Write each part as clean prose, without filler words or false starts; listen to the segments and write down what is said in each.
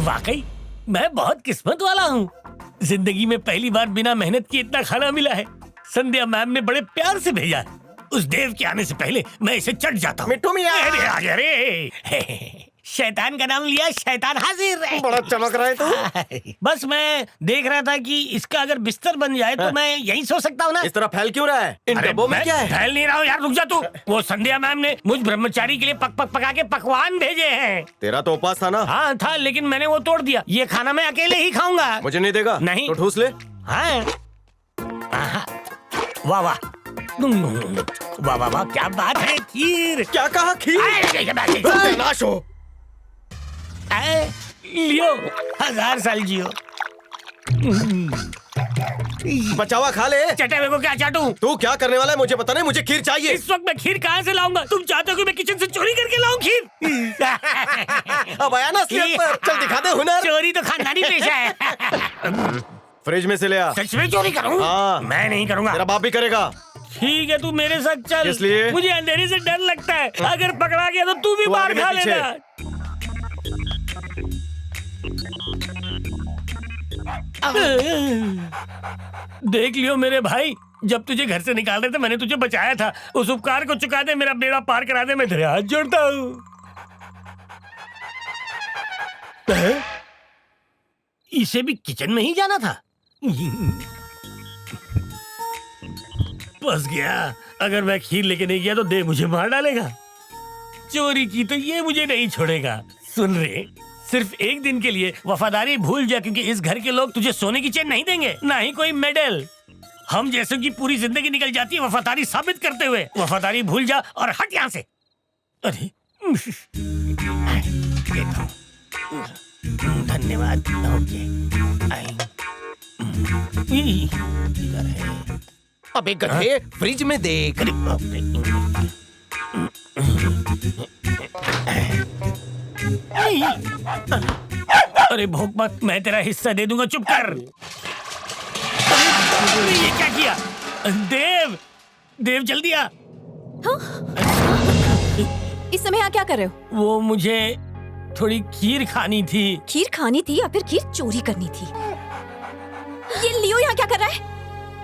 वाकई मैं बहुत किस्मत वाला हूँ। जिंदगी में पहली बार बिना मेहनत किए इतना खाना मिला है। संध्या मैम ने बड़े प्यार से भेजा है। उस देव के आने से पहले मैं इसे चट जाता हूँ। मिट्टू मियां। अरे शैतान का नाम लिया, शैतान हाजिर। बड़ा चमक रहा है तू। बस मैं देख रहा था कि इसका अगर बिस्तर बन जाए तो मैं यहीं सो सकता हूँ ना। इस तरह फैल क्यों रहा है? इन डब्बों में क्या है? फैल नहीं रहा हूँ यार, रुक जा तू। वो संध्या मैम ने मुझ ब्रह्मचारी के लिए पका के पकवान भेजे हैं। तेरा तो उपवास था ना? हाँ था, लेकिन मैंने वो तोड़ दिया। ये खाना मैं अकेले ही खाऊंगा। मुझे नहीं देगा? नहीं। तो ठूस ले। हाँ। वाह वाह वाह वाह वाह, क्या बात है। खीर। क्या कहा? खीर? नाश हो। लियो, 1000 साल जियो। बचावा खा ले। चटे हुए को क्या चाटूं? तू क्या करने वाला है मुझे पता नहीं। मुझे खीर चाहिए। इस वक्त मैं खीर कहाँ से लाऊंगा? तुम चाहते हो कि मैं किचन से चोरी करके लाऊं खीर? अब आया ना असलियत पर। चल दिखा दे हुनर। चोरी तो खानदानी पेशा है। फ्रिज में से ले आ। सच में चोरी करूं? हाँ। मैं नहीं करूंगा। तेरा बाप भी करेगा। ठीक है, तू मेरे साथ चल। किस लिए? मुझे अंधेरे से डर लगता है। अगर पकड़ा गया तो तू भी मार खा लेना। देख लियो मेरे भाई, जब तुझे घर से निकाल रहे थे मैंने तुझे बचाया था। उस उपकार को चुका दे, मेरा बेड़ा पार करा दे। मैं तेरे हाथ जोड़ता हूँ। इसे भी किचन में ही जाना था। फंस गया। अगर मैं खीर लेके नहीं गया तो देव मुझे मार डालेगा। चोरी की तो ये मुझे नहीं छोड़ेगा। सुन रे, सिर्फ एक दिन के लिए वफादारी भूल जा, क्योंकि इस घर के लोग तुझे सोने की चेन नहीं देंगे, ना ही कोई मेडल। हम जैसों की पूरी जिंदगी निकल जाती है वफादारी साबित करते हुए। वफादारी भूल जा और हट यहाँ से। अरे धन्यवाद। इधर है। अबे गधे, फ्रिज में देख। अरे भोग मत, मैं तेरा हिस्सा दे दूंगा। चुप कर। ये क्या किया? देव, देव जल्दी आ। हाँ? इस समय यहाँ क्या कर रहे हो? वो मुझे थोड़ी खीर खानी थी। खीर खानी थी या फिर खीर चोरी करनी थी? ये लियो यहाँ क्या कर रहा है?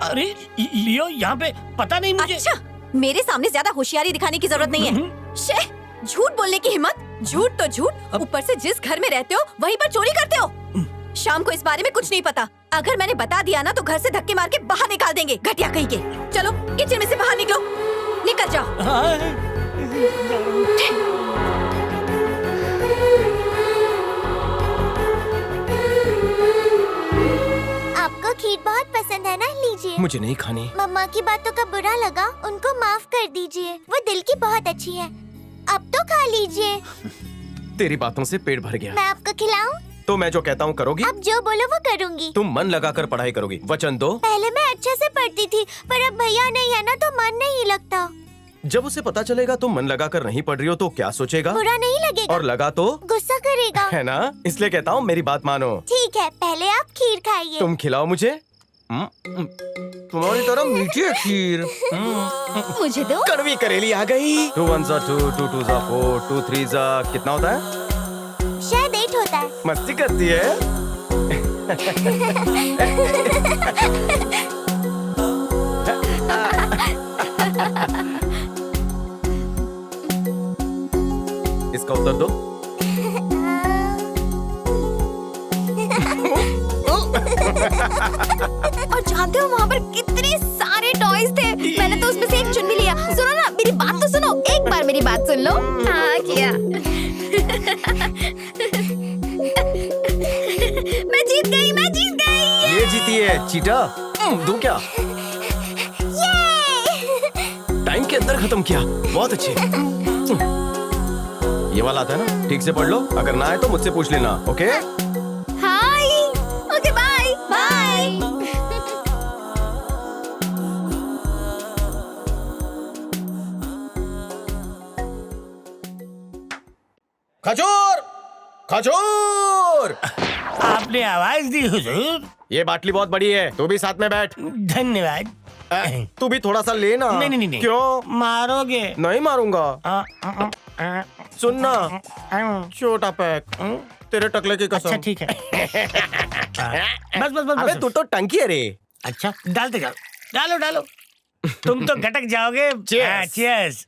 अरे लियो यहाँ पे पता नहीं मुझे। अच्छा, मेरे सामने ज्यादा होशियारी दिखाने की जरूरत नहीं है। शे, झूठ बोलने की हिम्मत। झूठ तो झूठ, ऊपर से जिस घर में रहते हो वहीं पर चोरी करते हो। शाम को इस बारे में कुछ नहीं पता। अगर मैंने बता दिया ना तो घर से धक्के मार के बाहर निकाल देंगे, घटिया कहीं के। चलो किचन में से बाहर निकलो, निकल जाओ। आपको खीर बहुत पसंद है ना, लीजिए। मुझे नहीं खानी। मम्मा की बातों का बुरा लगा, उनको माफ कर दीजिए। वो दिल की बहुत अच्छी है। अब तो खा लीजिए। तेरी बातों से पेट भर गया। मैं आपको खिलाऊं? तो मैं जो कहता हूँ करोगी? आप जो बोलो वो करूँगी। तुम मन लगाकर पढ़ाई करोगी, वचन दो। पहले मैं अच्छे से पढ़ती थी, पर अब भैया नहीं है ना तो मन नहीं लगता। जब उसे पता चलेगा तुम मन लगाकर नहीं पढ़ रही हो तो क्या सोचेगा? बुरा नहीं लगेगा। और लगा तो गुस्सा करेगा। है ना? इसलिए कहता हूँ मेरी बात मानो। ठीक है, पहले आप खीर खाइए। तुम खिलाओ मुझे। तुम्हारी तरह मीठी है खीर। मुझे दो। कड़वी करेली आ गई। 2 1 2 2 2 4 2 3 कितना होता है? शायद 8 होता है। मस्ती करती है। इसका उत्तर दो। और जानते हो वहाँ पर कितने सारे टॉयज थे। मैंने तो उसमें से एक चुन भी लिया। सुनो ना, मेरी बात तो सुनो। एक बार मेरी बात सुन लो। हाँ किया। मैं जीत गई, मैं जीत गई। ये जीती है चीटा। दूं क्या? टाइम के अंदर खत्म किया। बहुत अच्छे। ये वाला आता है ना? ठीक से पढ़ लो। अगर ना आए तो मुझसे पूछ लेना। Okay? Hi. Okay bye bye. खजूर, खजूर। आपने आवाज दी हुजूर। ये बाटली बहुत बड़ी है, तू भी साथ में बैठ। धन्यवाद। तू भी थोड़ा सा लेना। नहीं नहीं नहीं। क्यों? मारोगे? नहीं मारूंगा। सुनना, छोटा पैक। तेरे टकले की कसम। अच्छा ठीक है। बस बस बस अबे बस। तू तो टंकी है रे। अच्छा डालते जाओ, डालो डालो, तुम तो गटक जाओगे। Cheers. चीयर्स।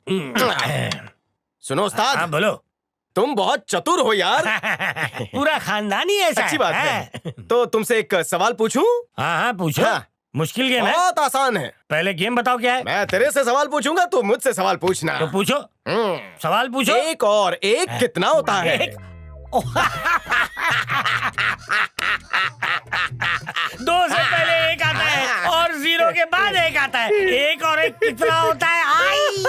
सुनो उस्ताद, हाँ बोलो। तुम बहुत चतुर हो यार। पूरा खानदान ही ऐसा अच्छी बात है। है। तो तुमसे एक सवाल पूछूं? हाँ हाँ पूछो। हाँ। मुश्किल गेम है, बहुत आसान है। पहले गेम बताओ क्या है। मैं तेरे से सवाल पूछूंगा, तू मुझसे सवाल पूछना। तो पूछो, हम्म। सवाल पूछो। एक और एक कितना होता है? एक। दो से पहले एक आता है और जीरो के बाद एक आता है। एक और एक कितना होता है? आई।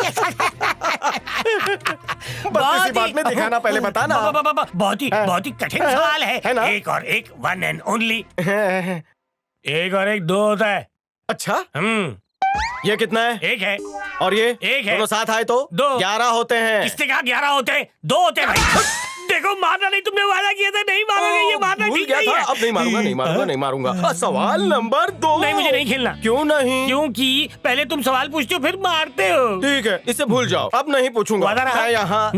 बस किसी बात में दिखाना पहले बताना। बहुत ही कठिन सवाल है ना? है। एक और एक, वन एंड ओनली। एक और एक दो होता है। अच्छा, हम्म, ये कितना है? एक है। और ये एक है। दोनों साथ आए तो दो। 11 होते हैं। किसने कहा 11 होते हैं? 2 होते हैं भाई। देखो मारना नहीं, तुमने वादा किया था नहीं मारोगे, ये मारना भूल ठीक गया नहीं था। है। अब नहीं मारूंगा, नहीं मारूंगा, नहीं मारूंगा। सवाल नंबर 2। नहीं मुझे नहीं खेलना। क्यों नहीं? क्योंकि पहले तुम सवाल पूछते हो फिर मारते हो। ठीक है, इसे भूल जाओ, अब नहीं पूछूंगा। वादा रहा? मैं यहाँ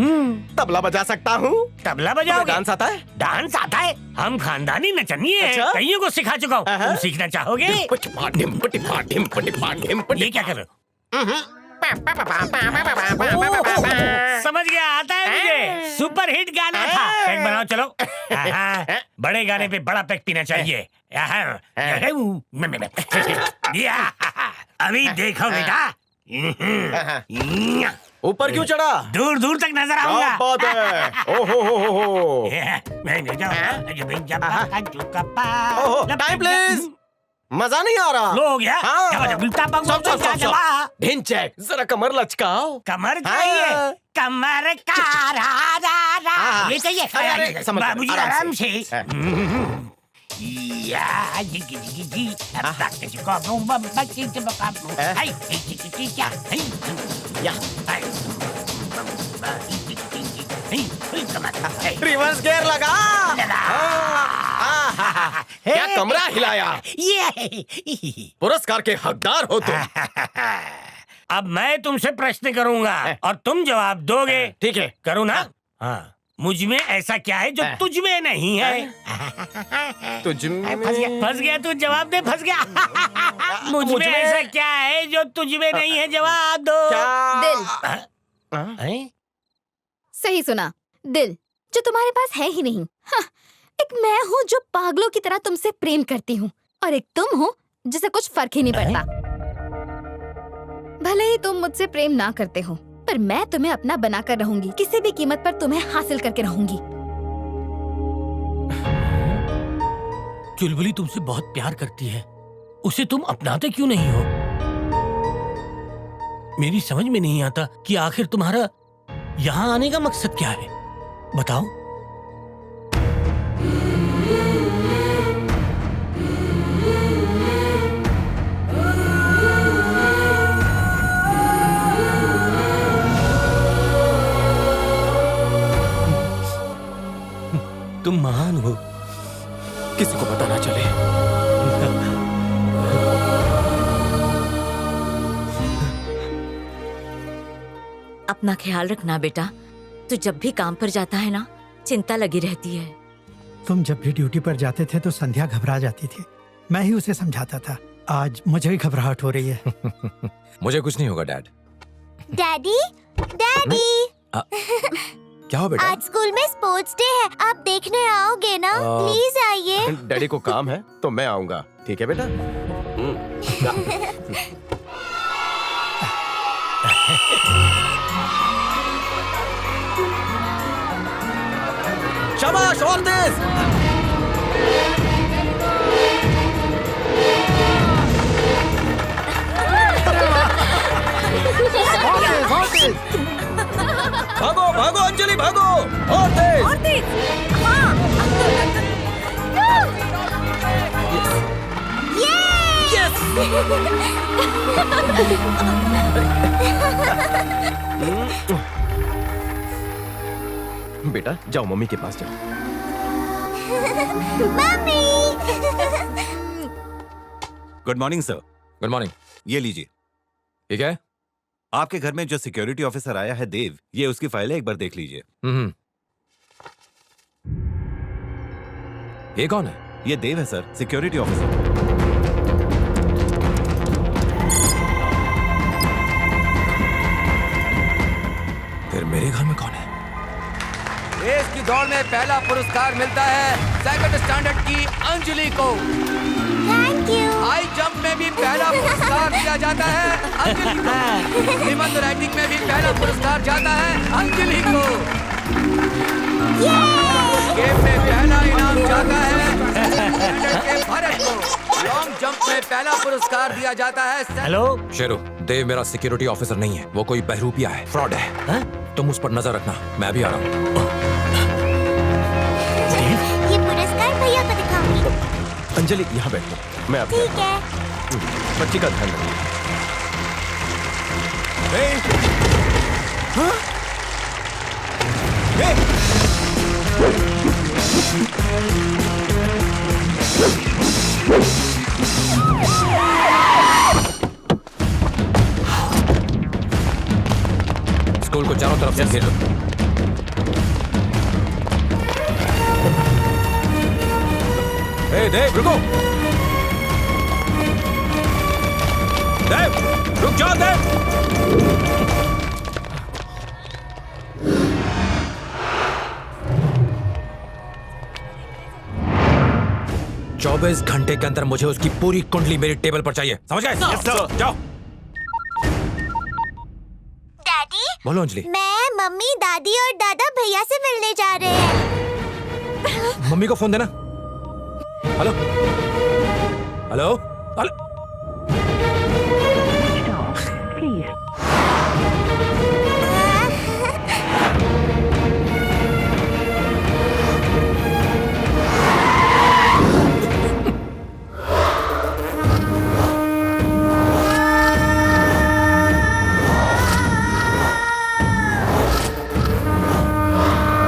तबला बजा सकता हूँ। तबला बजाओगे? डांस आता है? डांस आता है। हम खानदानी नचनिए हैं, अच्छा? कईयों को सिखा चुका हूँ। तुम सीखना चाहोगे? ये क्या कर रहे हो? समझ गया, आता है मुझे। सुपर हिट गाना था। पैक बनाओ चलो। बड़े गाने पे बड़ा पैक पीना चाहिए। अभी देखो बेटा, ऊपर क्यों चढ़ा? दूर दूर तक नजर क्या आऊंगा। बात है। ओहो। ओहो, टाइम प्लीज। मजा नहीं आ रहा। लो हो गया। हाँ। ढिंचैक, जरा कमर लचकाओ। कमर चाहिए, हाँ। कमर का हाँ। ये चाहिए। अरे, समझ गया, बाबूजी आराम आराम से। से। रिवर्स गियर लगा। क्या कमरा हिलाया। पुरस्कार के हकदार हो तुम। अब मैं तुमसे प्रश्न करूंगा और तुम जवाब दोगे। ठीक है। करूँ ना? हाँ। मुझ में ऐसा क्या है जो तुझ में नहीं है? तुझ में फंस गया तू, जवाब दे। फंस गया। मुझ में ऐसा क्या है जो तुझ में नहीं है? जवाब दो। दिल। हैं? सही सुना, दिल जो तुम्हारे पास है ही नहीं। हाँ, एक मैं हूँ जो पागलों की तरह तुमसे प्रेम करती हूँ और एक तुम हो जिसे कुछ फर्क ही नहीं पड़ता। भले ही तुम मुझसे प्रेम ना करते हो, पर मैं तुम्हें अपना बनाकर रहूंगी। किसी भी कीमत पर तुम्हें हासिल करके रहूंगी। चुलबुली तुमसे बहुत प्यार करती है, उसे तुम अपनाते क्यों नहीं हो? मेरी समझ में नहीं आता कि आखिर तुम्हारा यहाँ आने का मकसद क्या है। बताओ। तुम महान हो, किसी को पता ना चले। अपना ख्याल रखना बेटा। तू जब भी काम पर जाता है ना, चिंता लगी रहती है। तुम जब भी ड्यूटी पर जाते थे तो संध्या घबरा जाती थी। मैं ही उसे समझाता था। आज मुझे ही घबराहट हो रही है। मुझे कुछ नहीं होगा डैड। डैडी, डैडी, क्या हो बेटा? आज स्कूल में स्पोर्ट्स डे है, आप देखने आओगे ना? प्लीज आइए। डैडी को काम है तो मैं आऊंगा। ठीक है बेटा। शाबाश, और तेज। भागो भागो अंजलि, भागो। और तेज। बेटा जाओ, मम्मी के पास जाओ। Mummy. Good morning sir. Good morning. ये लीजिए। ठीक है। आपके घर में जो सिक्योरिटी ऑफिसर आया है देव, ये उसकी फाइल है, एक बार देख लीजिए। ये कौन है? ये देव है सर, सिक्योरिटी ऑफिसर। फिर मेरे घर में कौन है? रेस की दौड़ में पहला पुरस्कार मिलता है सेकंड स्टैंडर्ड की अंजलि को। Thank you. हाई जंप में भी पहला पुरस्कार दिया जाता है अंजलि को। निबंध राइटिंग में भी पहला पुरस्कार जाता है अंजलि को। गेम में पहला इनाम जाता है स्टैंडर्ड के भरत को। लॉन्ग जंप में पहला पुरस्कार दिया जाता है हेलो शेरू, देव मेरा सिक्योरिटी ऑफिसर नहीं है, वो कोई बहरूपिया है, फ्रॉड है। तुम उस पर नजर रखना, मैं भी आ रहा हूँ। ये पुरस्कार भैया को दिखाऊंगी। अंजलि यहाँ बैठो, मैं आपको ठीक है। बच्ची का ध्यान रखिए। स्कूल को चारों तरफ से घेर लो। देव रुको। देव रुक जाओ। देव 24 घंटे के अंदर मुझे उसकी पूरी कुंडली मेरी टेबल पर चाहिए, समझ गए? जाओ। डैडी, बोलो अंजलि। मैं, मम्मी, दादी और दादा भैया से मिलने जा रहे हैं। मम्मी को फोन देना। Hello hello hello.